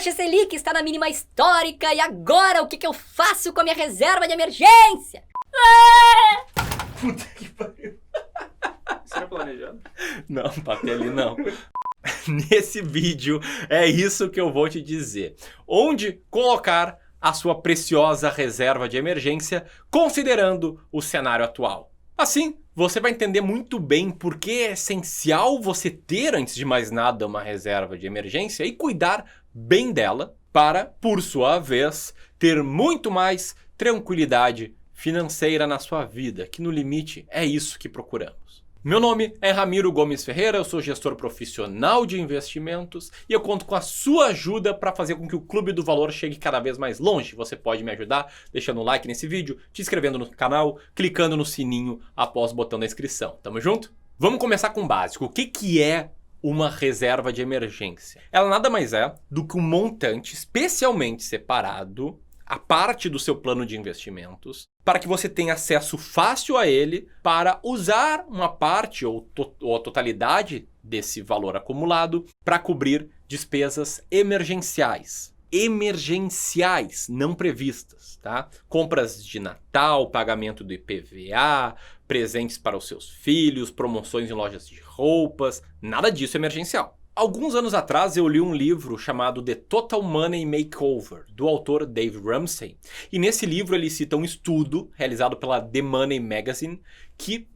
taxa Selic está na mínima histórica e agora o que eu faço com a minha reserva de emergência? Puta que pariu. Isso era planejado? Não, papel ali não. Nesse vídeo é isso que eu vou te dizer. Onde colocar a sua preciosa reserva de emergência considerando o cenário atual. Assim, você vai entender muito bem por que é essencial você ter, antes de mais nada, uma reserva de emergência e cuidar bem dela para, por sua vez, ter muito mais tranquilidade financeira na sua vida, que no limite é isso que procuramos. Meu nome é Ramiro Gomes Ferreira, eu sou gestor profissional de investimentos e eu conto com a sua ajuda para fazer com que o Clube do Valor chegue cada vez mais longe. Você pode me ajudar deixando um like nesse vídeo, te inscrevendo no canal, clicando no sininho após o botão da inscrição. Tamo junto? Vamos começar com o básico. O que é uma reserva de emergência? Ela nada mais é do que um montante especialmente separado, a parte do seu plano de investimentos, para que você tenha acesso fácil a ele para usar uma parte ou a totalidade desse valor acumulado para cobrir despesas emergenciais. Emergenciais, não previstas, tá? Compras de Natal, pagamento do IPVA, presentes para os seus filhos, promoções em lojas de roupas, nada disso é emergencial. Alguns anos atrás eu li um livro chamado The Total Money Makeover, do autor Dave Ramsey. E nesse livro ele cita um estudo realizado pela The Money Magazine que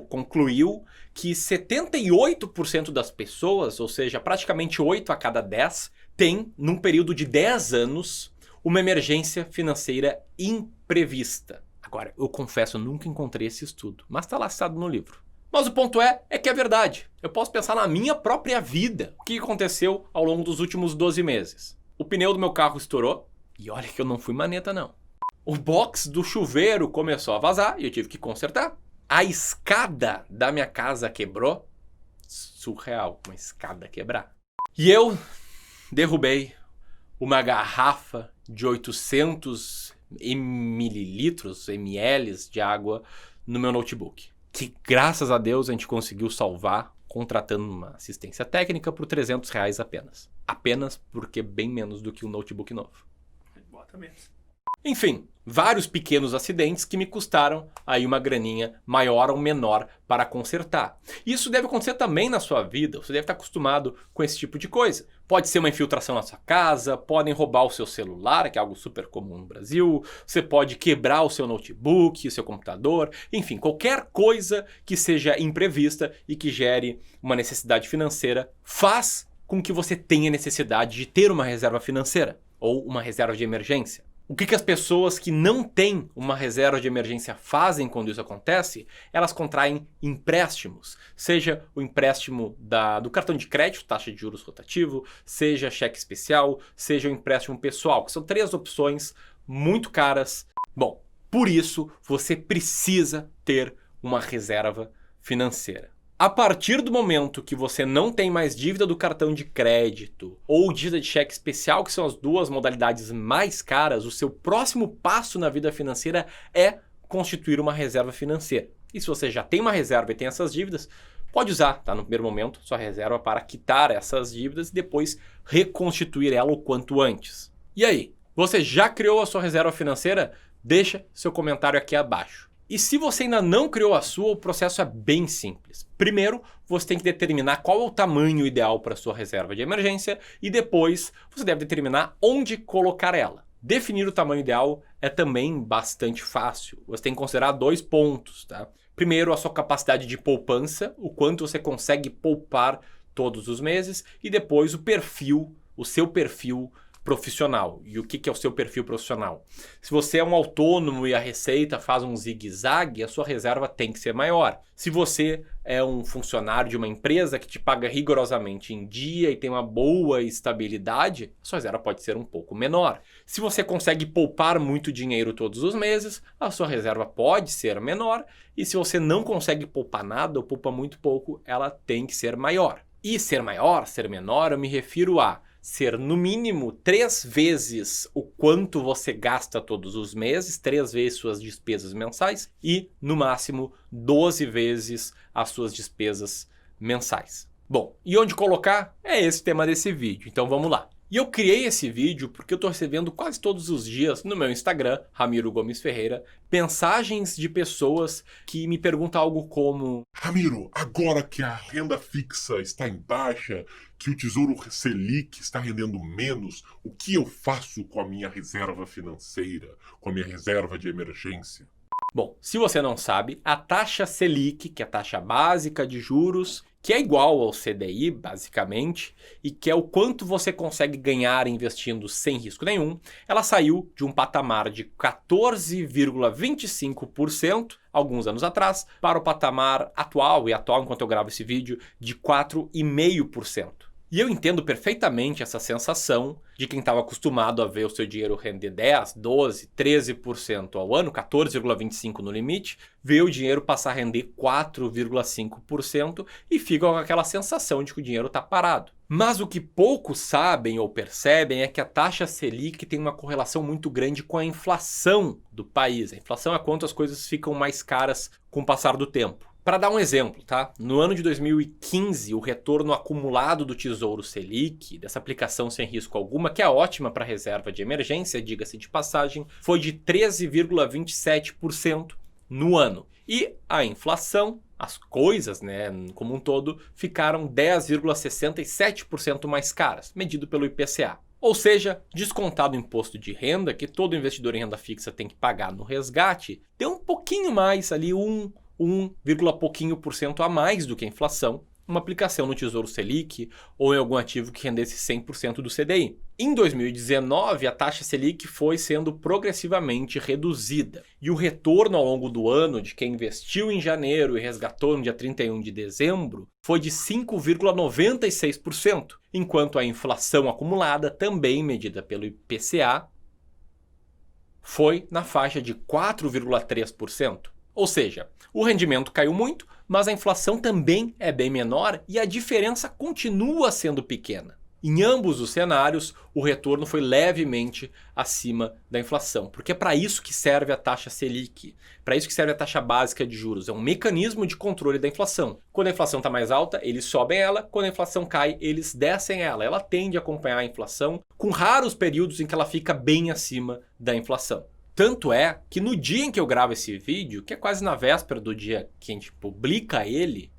concluiu que 78% das pessoas, ou seja, praticamente 8 a cada 10, tem, num período de 10 anos, uma emergência financeira imprevista. Agora, eu confesso, eu nunca encontrei esse estudo, mas está lá citado no livro. Mas o ponto é que é verdade. Eu posso pensar na minha própria vida. O que aconteceu ao longo dos últimos 12 meses? O pneu do meu carro estourou. E olha que eu não fui maneta, não. O box do chuveiro começou a vazar e eu tive que consertar. A escada da minha casa quebrou. Surreal, uma escada quebrar. E eu derrubei uma garrafa de 800 mililitros, ml de água no meu notebook. Que graças a Deus a gente conseguiu salvar contratando uma assistência técnica por R$300 apenas. Apenas porque bem menos do que um notebook novo. Bota menos. Enfim, vários pequenos acidentes que me custaram aí uma graninha maior ou menor para consertar. Isso deve acontecer também na sua vida, você deve estar acostumado com esse tipo de coisa. Pode ser uma infiltração na sua casa, podem roubar o seu celular, que é algo super comum no Brasil, você pode quebrar o seu notebook, o seu computador, enfim, qualquer coisa que seja imprevista e que gere uma necessidade financeira faz com que você tenha necessidade de ter uma reserva financeira ou uma reserva de emergência. O que as pessoas que não têm uma reserva de emergência fazem quando isso acontece? Elas contraem empréstimos. Seja o empréstimo do cartão de crédito, taxa de juros rotativo, seja cheque especial, seja o empréstimo pessoal, que são 3 opções muito caras. Bom, por isso você precisa ter uma reserva financeira. A partir do momento que você não tem mais dívida do cartão de crédito ou dívida de cheque especial, que são as duas modalidades mais caras, o seu próximo passo na vida financeira é constituir uma reserva financeira. E se você já tem uma reserva e tem essas dívidas, pode usar, tá, no primeiro momento, sua reserva para quitar essas dívidas e depois reconstituir ela o quanto antes. E aí, você já criou a sua reserva financeira? Deixa seu comentário aqui abaixo. E se você ainda não criou a sua, o processo é bem simples. Primeiro, você tem que determinar qual é o tamanho ideal para a sua reserva de emergência e depois você deve determinar onde colocar ela. Definir o tamanho ideal é também bastante fácil. Você tem que considerar 2 pontos, tá? Primeiro, a sua capacidade de poupança, o quanto você consegue poupar todos os meses, e depois o seu perfil profissional. E o que é o seu perfil profissional? Se você é um autônomo e a receita faz um zigue-zague, a sua reserva tem que ser maior. Se você é um funcionário de uma empresa que te paga rigorosamente em dia e tem uma boa estabilidade, a sua reserva pode ser um pouco menor. Se você consegue poupar muito dinheiro todos os meses, a sua reserva pode ser menor. E se você não consegue poupar nada ou poupa muito pouco, ela tem que ser maior. E ser maior, ser menor, eu me refiro a ser no mínimo 3 vezes o quanto você gasta todos os meses, 3 vezes suas despesas mensais e no máximo 12 vezes as suas despesas mensais. Bom, e onde colocar? É esse o tema desse vídeo, então vamos lá. E eu criei esse vídeo porque eu estou recebendo quase todos os dias no meu Instagram, Ramiro Gomes Ferreira, mensagens de pessoas que me perguntam algo como: Ramiro, agora que a renda fixa está em baixa, que o Tesouro Selic está rendendo menos, o que eu faço com a minha reserva financeira, com a minha reserva de emergência? Bom, se você não sabe, a taxa Selic, que é a taxa básica de juros, que é igual ao CDI, basicamente, e que é o quanto você consegue ganhar investindo sem risco nenhum, ela saiu de um patamar de 14,25% alguns anos atrás para o patamar atual, enquanto eu gravo esse vídeo, de 4,5%. E eu entendo perfeitamente essa sensação de quem estava acostumado a ver o seu dinheiro render 10, 12, 13% ao ano, 14,25% no limite, ver o dinheiro passar a render 4,5% e fica com aquela sensação de que o dinheiro está parado. Mas o que poucos sabem ou percebem é que a taxa Selic tem uma correlação muito grande com a inflação do país. A inflação é quanto as coisas ficam mais caras com o passar do tempo. Para dar um exemplo, tá? No ano de 2015, o retorno acumulado do Tesouro Selic, dessa aplicação sem risco alguma, que é ótima para reserva de emergência, diga-se de passagem, foi de 13,27% no ano. E a inflação, as coisas, né, como um todo, ficaram 10,67% mais caras, medido pelo IPCA. Ou seja, descontado o imposto de renda, que todo investidor em renda fixa tem que pagar no resgate, deu um pouquinho mais ali, 1, pouquinho por cento a mais do que a inflação, uma aplicação no Tesouro Selic ou em algum ativo que rendesse 100% do CDI. Em 2019, a taxa Selic foi sendo progressivamente reduzida. E o retorno ao longo do ano de quem investiu em janeiro e resgatou no dia 31 de dezembro foi de 5,96%, enquanto a inflação acumulada, também medida pelo IPCA, foi na faixa de 4,3%. Ou seja, o rendimento caiu muito, mas a inflação também é bem menor e a diferença continua sendo pequena. Em ambos os cenários, o retorno foi levemente acima da inflação, porque é para isso que serve a taxa Selic, para isso que serve a taxa básica de juros, é um mecanismo de controle da inflação. Quando a inflação está mais alta, eles sobem ela, quando a inflação cai, eles descem ela. Ela tende a acompanhar a inflação, com raros períodos em que ela fica bem acima da inflação. Tanto é que no dia em que eu gravo esse vídeo, que é quase na véspera do dia que a gente publica ele,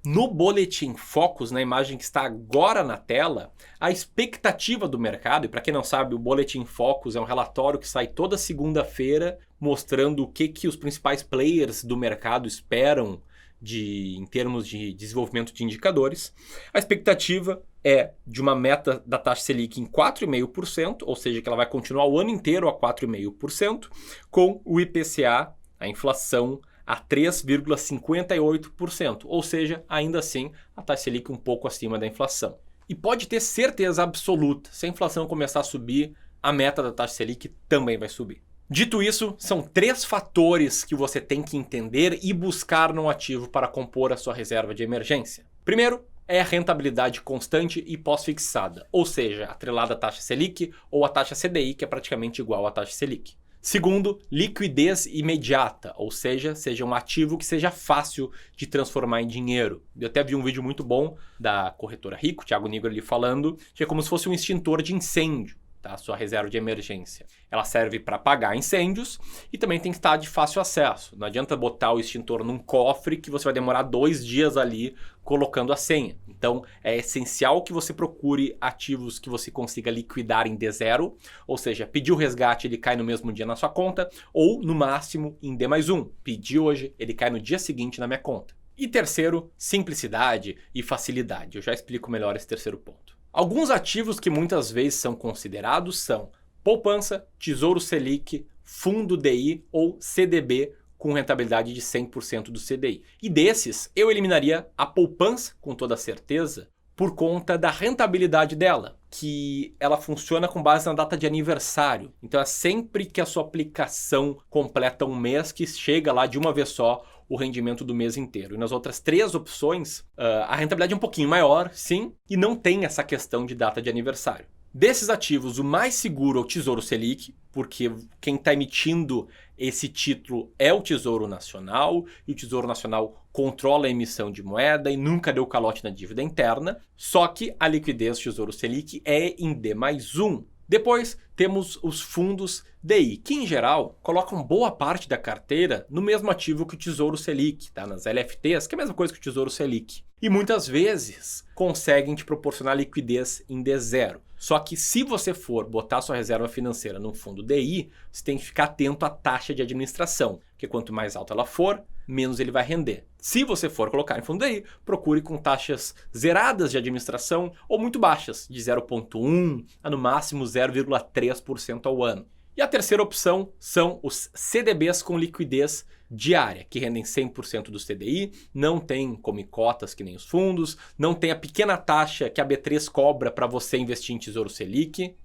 no Boletim Focus, na imagem que está agora na tela, a expectativa do mercado, e para quem não sabe, o Boletim Focus é um relatório que sai toda segunda-feira mostrando o que os principais players do mercado esperam em termos de desenvolvimento de indicadores. A expectativa é de uma meta da taxa Selic em 4,5%, ou seja, que ela vai continuar o ano inteiro a 4,5%, com o IPCA, a inflação, a 3,58%, ou seja, ainda assim, a taxa Selic um pouco acima da inflação. E pode ter certeza absoluta, se a inflação começar a subir, a meta da taxa Selic também vai subir. Dito isso, são 3 fatores que você tem que entender e buscar no ativo para compor a sua reserva de emergência. Primeiro, é a rentabilidade constante e pós-fixada, ou seja, atrelada à taxa Selic ou à taxa CDI, que é praticamente igual à taxa Selic. Segundo, liquidez imediata, ou seja um ativo que seja fácil de transformar em dinheiro. Eu até vi um vídeo muito bom da corretora Rico, Thiago Nigro ali falando, que é como se fosse um extintor de incêndio. Tá? Sua reserva de emergência. Ela serve para apagar incêndios e também tem que estar de fácil acesso. Não adianta botar o extintor num cofre que você vai demorar 2 dias ali colocando a senha. Então é essencial que você procure ativos que você consiga liquidar em D0, ou seja, pedir o resgate, ele cai no mesmo dia na sua conta, ou no máximo em D+1. Pedir hoje, ele cai no dia seguinte na minha conta. E terceiro, simplicidade e facilidade. Eu já explico melhor esse terceiro ponto. Alguns ativos que muitas vezes são considerados são poupança, Tesouro Selic, Fundo DI ou CDB com rentabilidade de 100% do CDI. E desses, eu eliminaria a poupança com toda certeza por conta da rentabilidade dela, que ela funciona com base na data de aniversário. Então é sempre que a sua aplicação completa um mês que chega lá de uma vez só o rendimento do mês inteiro. E nas outras 3 opções, a rentabilidade é um pouquinho maior, sim, e não tem essa questão de data de aniversário. Desses ativos, o mais seguro é o Tesouro Selic, porque quem está emitindo esse título é o Tesouro Nacional, e o Tesouro Nacional controla a emissão de moeda e nunca deu calote na dívida interna, só que a liquidez do Tesouro Selic é em D+1. Depois temos os fundos DI, que em geral colocam boa parte da carteira no mesmo ativo que o Tesouro Selic, tá? Nas LFTs, que é a mesma coisa que o Tesouro Selic. E muitas vezes conseguem te proporcionar liquidez em D0. Só que se você for botar sua reserva financeira num fundo DI, você tem que ficar atento à taxa de administração, porque quanto mais alta ela for, menos ele vai render. Se você for colocar em fundo DI, procure com taxas zeradas de administração ou muito baixas, de 0,1% a no máximo 0,3% ao ano. E a terceira opção são os CDBs com liquidez diária, que rendem 100% do CDI, não tem come cotas que nem os fundos, não tem a pequena taxa que a B3 cobra para você investir em Tesouro Selic.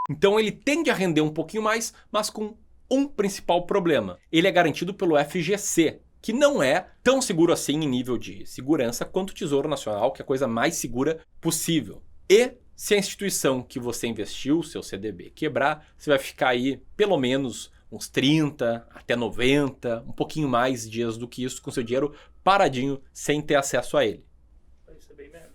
Então ele tende a render um pouquinho mais, mas com um principal problema. Ele é garantido pelo FGC, que não é tão seguro assim em nível de segurança quanto o Tesouro Nacional, que é a coisa mais segura possível. E se a instituição que você investiu, seu CDB, quebrar, você vai ficar aí pelo menos uns 30 até 90, um pouquinho mais dias do que isso, com seu dinheiro paradinho, sem ter acesso a ele. Isso é bem merda.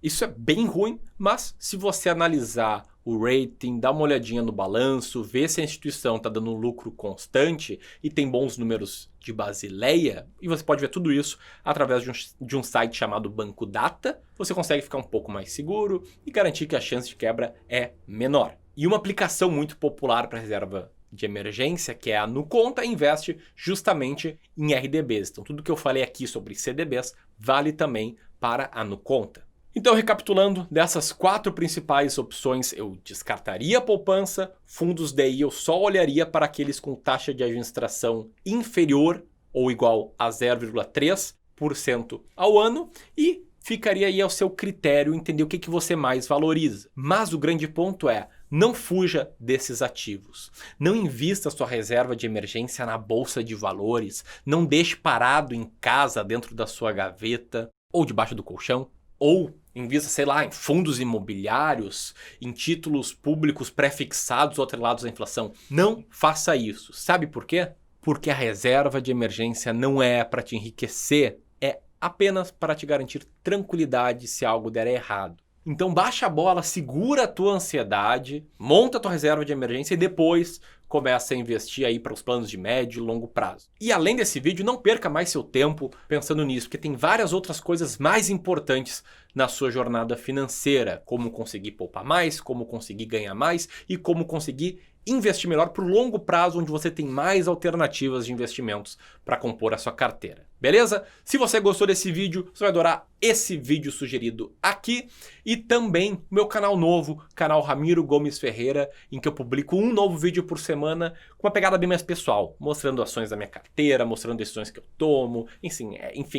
Isso é bem ruim, mas se você analisar o rating, dar uma olhadinha no balanço, ver se a instituição está dando um lucro constante e tem bons números de Basileia, e você pode ver tudo isso através de um site chamado Banco Data, você consegue ficar um pouco mais seguro e garantir que a chance de quebra é menor. E uma aplicação muito popular para reserva de emergência, que é a NuConta, investe justamente em RDBs. Então tudo que eu falei aqui sobre CDBs vale também para a NuConta. Então, recapitulando, dessas 4 principais opções, eu descartaria a poupança, fundos DI eu só olharia para aqueles com taxa de administração inferior ou igual a 0,3% ao ano e ficaria aí ao seu critério entender o que você mais valoriza. Mas o grande ponto é, não fuja desses ativos. Não invista sua reserva de emergência na bolsa de valores, não deixe parado em casa dentro da sua gaveta ou debaixo do colchão. Ou invista, sei lá, em fundos imobiliários, em títulos públicos pré-fixados ou atrelados à inflação. Não faça isso. Sabe por quê? Porque a reserva de emergência não é para te enriquecer, é apenas para te garantir tranquilidade se algo der errado. Então baixa a bola, segura a tua ansiedade, monta a tua reserva de emergência e depois começa a investir aí para os planos de médio e longo prazo. E além desse vídeo, não perca mais seu tempo pensando nisso, porque tem várias outras coisas mais importantes na sua jornada financeira, como conseguir poupar mais, como conseguir ganhar mais e como conseguir investir melhor para o longo prazo, onde você tem mais alternativas de investimentos para compor a sua carteira. Beleza? Se você gostou desse vídeo, você vai adorar esse vídeo sugerido aqui e também meu canal novo, canal Ramiro Gomes Ferreira, em que eu publico um novo vídeo por semana com uma pegada bem mais pessoal, mostrando ações da minha carteira, mostrando decisões que eu tomo, enfim,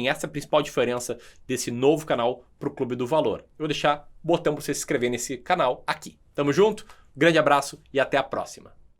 essa é a principal diferença desse novo canal para o Clube do Valor. Eu vou deixar o botão para você se inscrever nesse canal aqui. Tamo junto? Grande abraço e até a próxima.